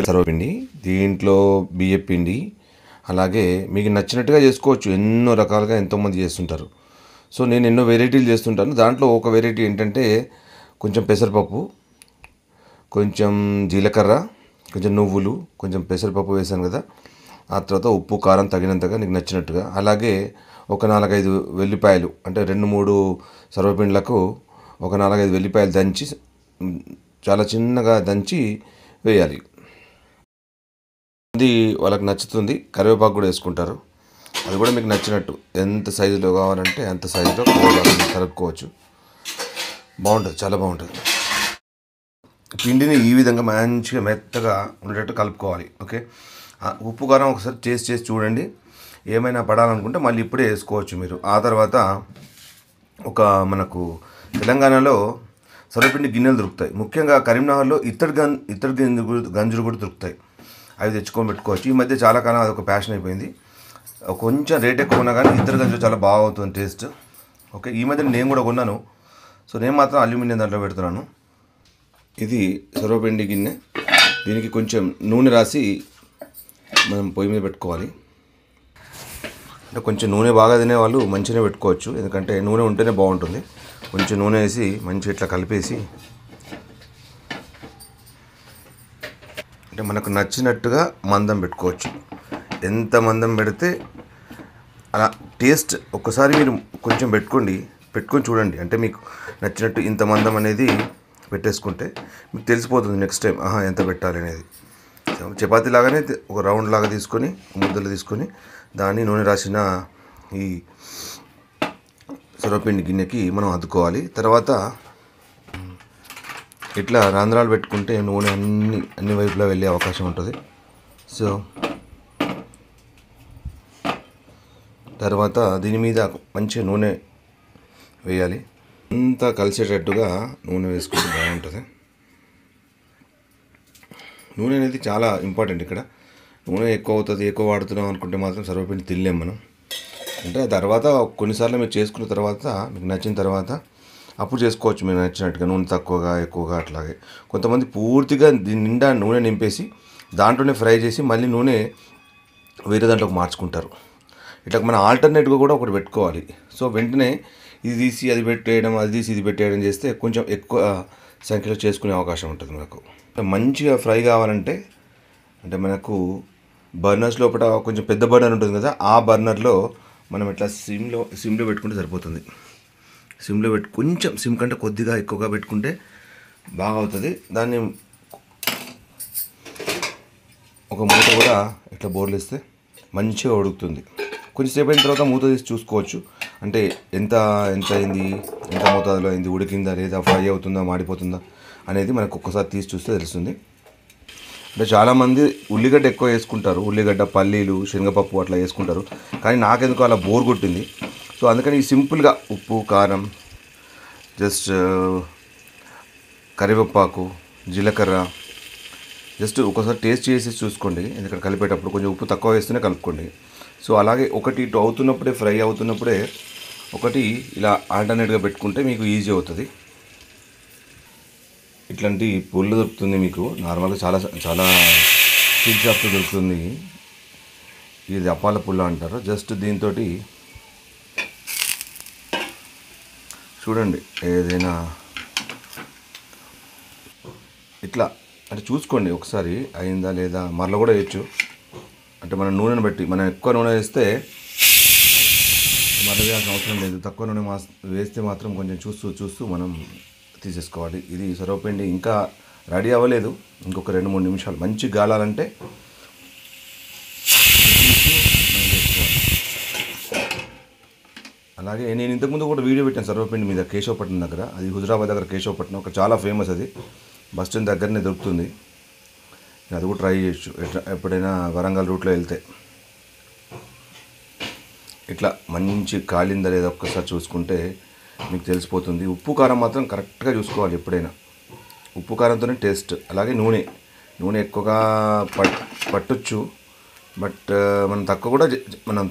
సర్వపిండి, దీంట్లో బియ్యం పిండి, అలాగే మీకు నచ్చినట్టుగా చేసుకోవచ్చు. ఎన్నో రకాలుగా ఎంతోమంది చేస్తుంటారు. సో నేను ఎన్నో వెరైటీలు చేస్తుంటాను. దాంట్లో ఒక వెరైటీ ఏంటంటే కొంచెం పెసరపప్పు, కొంచెం జీలకర్ర, కొంచెం నువ్వులు, కొంచెం పెసరపప్పు వేసాను కదా, ఆ తర్వాత ఉప్పు కారం తగినంతగా నీకు నచ్చినట్టుగా, అలాగే ఒక 4-5 వెల్లిపాయలు, అంటే 2-3 సర్వపిండిలకు ఒక 4-5 వెల్లిపాయలు దంచి చాలా చిన్నగా దంచి వేయాలి. అది వాళ్ళకి నచ్చుతుంది. కరివేపాకు కూడా వేసుకుంటారు. అది కూడా మీకు నచ్చినట్టు ఎంత సైజులో కావాలంటే అంత సైజులో కలుపుకోవచ్చు. బాగుంటుంది, చాలా బాగుంటుంది. పిండిని ఈ విధంగా మంచిగా మెత్తగా ఉండేటట్టు కలుపుకోవాలి. ఓకే, ఉప్పు కారం ఒకసారి టేస్ట్ చేసి చూడండి. ఏమైనా పడాలనుకుంటే మళ్ళీ ఇప్పుడే వేసుకోవచ్చు మీరు. ఆ తర్వాత ఒక మనకు తెలంగాణలో సర్వపిండి గిన్నెలు దొరుకుతాయి. ముఖ్యంగా కరీంనగర్లో ఇత్తడి గంజులు కూడా దొరుకుతాయి. అవి తెచ్చుకొని పెట్టుకోవచ్చు. ఈ మధ్య చాలా కాలం అది ఒక ప్యాషన్ అయిపోయింది. కొంచెం రేట్ ఎక్కువ ఉన్నా కానీ ఇత్తడి గంజు చాలా బాగా అవుతుంది టేస్ట్. ఓకే, ఈ మధ్య నేను కూడా కొన్నాను. సో నేను మాత్రం అల్యూమినియం దాంట్లో పెడుతున్నాను. ఇది సర్వపిండి గిన్నె. దీనికి కొంచెం నూనె రాసి మనం పొయ్యి మీద పెట్టుకోవాలి. అంటే కొంచెం నూనె బాగా తినేవాళ్ళు మంచిగా పెట్టుకోవచ్చు, ఎందుకంటే నూనె ఉంటేనే బాగుంటుంది. కొంచెం నూనె వేసి మంచిగా ఇట్లా కలిపేసి, అంటే మనకు నచ్చినట్టుగా మందం పెట్టుకోవచ్చు. ఎంత మందం పెడితే అలా టేస్ట్. ఒక్కసారి మీరు కొంచెం పెట్టుకొని చూడండి. అంటే మీకు నచ్చినట్టు ఇంత మందం అనేది పెట్టేసుకుంటే మీకు తెలిసిపోతుంది నెక్స్ట్ టైం ఎంత పెట్టాలి అనేది. చపాతీ లాగానే ఒక రౌండ్ లాగా తీసుకొని, ముద్దలు తీసుకొని దాన్ని నూనె రాసిన ఈ సర్వపిండి గిన్నెకి మనం అద్దుకోవాలి. తర్వాత ఇట్లా రంధ్రాలు పెట్టుకుంటే నూనె అన్ని వైపులా వెళ్ళే అవకాశం ఉంటుంది. సో తర్వాత దీని మీద మంచిగా నూనె వేయాలి. అంతా కలిసేటట్టుగా నూనె వేసుకుంటే బాగుంటుంది. నూనె అనేది చాలా ఇంపార్టెంట్ ఇక్కడ. నూనె ఎక్కువ అవుతుంది, ఎక్కువ వాడుతున్నాం అనుకుంటే మాత్రం సర్వపిండి తినలేం మనం. అంటే తర్వాత కొన్నిసార్లు మీరు చేసుకున్న తర్వాత మీకు నచ్చిన తర్వాత అప్పుడు చేసుకోవచ్చు మీరు నచ్చినట్టుగా. నూనె తక్కువగా ఎక్కువగా అట్లాగే. కొంతమంది పూర్తిగా దీని నిండా నూనె నింపేసి దాంట్లోనే ఫ్రై చేసి మళ్ళీ నూనె వేరే దాంట్లోకి మార్చుకుంటారు. ఇట్లా మన ఆల్టర్నేట్గా కూడా ఒకటి పెట్టుకోవాలి. సో వెంటనే ఇది తీసి అది పెట్టేయడం, అది తీసి ఇది పెట్టేయడం చేస్తే కొంచెం ఎక్కువ సంఖ్యలో చేసుకునే అవకాశం ఉంటుంది మనకు. మంచిగా ఫ్రై కావాలంటే అంటే మనకు బర్నర్స్ లోపల కొంచెం పెద్ద బర్నర్ ఉంటుంది కదా, ఆ బర్నర్లో మనం ఇట్లా సిమ్లో పెట్టుకుంటే సరిపోతుంది. సిమ్లో కొంచెం సిమ్ కంటే కొద్దిగా ఎక్కువగా పెట్టుకుంటే బాగా అవుతుంది. దాన్ని ఒక మూత కూడా ఇట్లా బోర్లిస్తే మంచిగా ఉడుకుతుంది. కొంచెంసేపు అయిన తర్వాత మూత తీసి చూసుకోవచ్చు. అంటే ఎంత అయింది, ఎంత మోతాదులో అయింది, ఉడికిందా లేదా, ఫ్రై అవుతుందా, మాడిపోతుందా అనేది మనకు ఒక్కసారి తీసి చూస్తే తెలుస్తుంది. అంటే చాలామంది ఉల్లిగడ్డ ఎక్కువ వేసుకుంటారు. ఉల్లిగడ్డ, పల్లీలు, శనగపప్పు అట్లా వేసుకుంటారు. కానీ నాకెందుకు అలా బోర్ కొట్టింది. సో అందుకని సింపుల్గా ఉప్పు, కారం, జస్ట్ కరివేపాకు, జీలకర్ర, జస్ట్ ఒకసారి టేస్ట్ చేసి చూసుకోండి. ఎందుకంటే కలిపేటప్పుడు కొంచెం ఉప్పు తక్కువ వేస్తేనే కలుపుకోండి. సో అలాగే ఒకటి ఇటు అవుతున్నప్పుడే, ఫ్రై అవుతున్నప్పుడే ఒకటి ఇలా ఆల్టర్నేట్గా పెట్టుకుంటే మీకు ఈజీ అవుతుంది. ఇట్లాంటి పుల్లు దొరుకుతుంది మీకు నార్మల్గా చాలా స్వీట్ షాప్లో దొరుకుతుంది. ఇది అప్పాల పుల్ల అంటారు. జస్ట్ దీంతో చూడండి, ఏదైనా ఇట్లా అంటే చూసుకోండి ఒకసారి అయిందా లేదా. మరల కూడా వేయచ్చు. అంటే మన నూనెను బట్టి, మనం ఎక్కువ నూనె వేస్తే మరల వేయాల్సిన అవసరం లేదు. తక్కువ నూనె వేస్తే మాత్రం కొంచెం చూస్తూ మనం తీసేసుకోవాలి. ఇది సర్వపిండి ఇంకా రెడీ అవ్వలేదు. ఇంకొక 2-3 నిమిషాలు మంచి గాలాలంటే అలాగే నేను ఇంతకుముందు కూడా వీడియో పెట్టాను సర్వపిండి మీద, కేశవపట్నం దగ్గర. అది హుజరాబాద్ దగ్గర కేశవపట్నం, ఒక చాలా ఫేమస్. అది బస్ స్టాండ్ దగ్గరనే దొరుకుతుంది. అది కూడా ట్రై చేయొచ్చు ఎప్పుడైనా వరంగల్ రూట్లో వెళ్తే. ఇట్లా మంచి కాలిందా లేదా ఒక్కసారి చూసుకుంటే మీకు తెలిసిపోతుంది. ఉప్పు కారం మాత్రం కరెక్ట్గా చూసుకోవాలి ఎప్పుడైనా. ఉప్పు కారంతోనే టేస్ట్. అలాగే నూనె ఎక్కువగా పట్టొచ్చు. బట్ మనం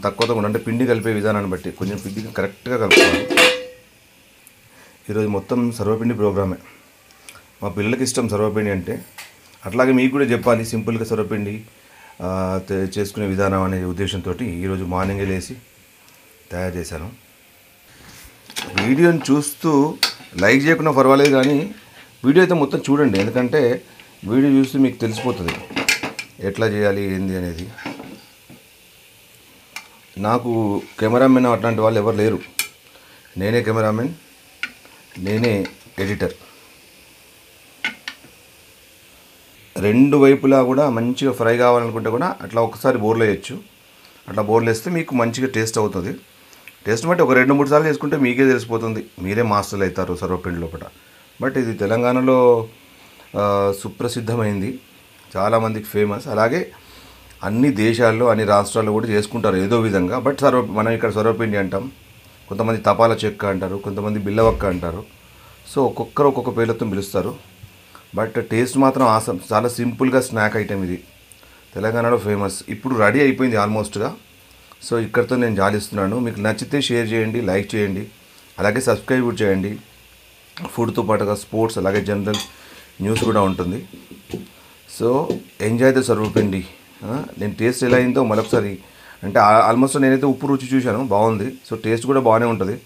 తక్కువతో కూడా అంటే పిండి కలిపే విధానాన్ని బట్టి కొంచెం పిండి కరెక్ట్గా కలుపుకోవాలి. ఈరోజు మొత్తం సర్వపిండి ప్రోగ్రామే. మా పిల్లలకి ఇష్టం సర్వపిండి అంటే. అట్లాగే మీకు కూడా చెప్పాలి సింపుల్గా సొరపిండి చేసుకునే విధానం అనే ఉద్దేశంతో ఈరోజు మార్నింగే లేచి తయారు చేశాను. వీడియోని చూస్తూ లైక్ చేయకుండా పర్వాలేదు, కానీ వీడియో అయితే మొత్తం చూడండి. ఎందుకంటే వీడియో చూస్తే మీకు తెలిసిపోతుంది ఎట్లా చేయాలి ఏంది అనేది. నాకు కెమెరామెన్ అట్లాంటి వాళ్ళు ఎవరు లేరు. నేనే కెమెరామెన్, నేనే ఎడిటర్. రెండు వైపులా కూడా మంచిగా ఫ్రై కావాలనుకుంటే కూడా అట్లా ఒకసారి బోర్లు వేయచ్చు. అట్లా బోర్లు వేస్తే మీకు మంచిగా టేస్ట్ అవుతుంది. టేస్ట్ బట్టి ఒక 2-3 సార్లు చేసుకుంటే మీకే తెలిసిపోతుంది, మీరే మాస్టర్లు అవుతారు సర్వపిండి లోపల. బట్ ఇది తెలంగాణలో సుప్రసిద్ధమైంది, చాలామందికి ఫేమస్. అలాగే అన్ని దేశాల్లో అన్ని రాష్ట్రాల్లో కూడా చేసుకుంటారు ఏదో విధంగా. బట్ మనం ఇక్కడ సర్వపిండి అంటాం, కొంతమంది తపాలా చెక్క అంటారు, కొంతమంది బిల్లవక్క అంటారు. సో ఒక్కొక్కరు ఒక్కొక్క పేర్లతో పిలుస్తారు. బట్ టేస్ట్ మాత్రం ఆసం. చాలా సింపుల్గా స్నాక్ ఐటెం ఇది, తెలంగాణలో ఫేమస్. ఇప్పుడు రెడీ అయిపోయింది ఆల్మోస్ట్గా. సో ఇక్కడితో నేను జాలిస్తున్నాను. మీకు నచ్చితే షేర్ చేయండి, లైక్ చేయండి, అలాగే సబ్స్క్రైబ్ కూడా చేయండి. ఫుడ్తో పాటుగా స్పోర్ట్స్ అలాగే జనరల్ న్యూస్ కూడా ఉంటుంది. సో ఎంజాయ్ ద సర్వపిండి. నేను టేస్ట్ ఎలా అయిందో మరొకసారి, అంటే ఆల్మోస్ట్ నేనైతే ఉప్పు రుచి చూశాను, బాగుంది. సో టేస్ట్ కూడా బాగానే ఉంటుంది.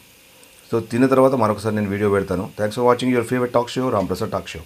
సో తిన్న తర్వాత మరొకసారి నేను వీడియో పెడతాను. Thanks for watching your favourite talk show, Ram Prasad talk show.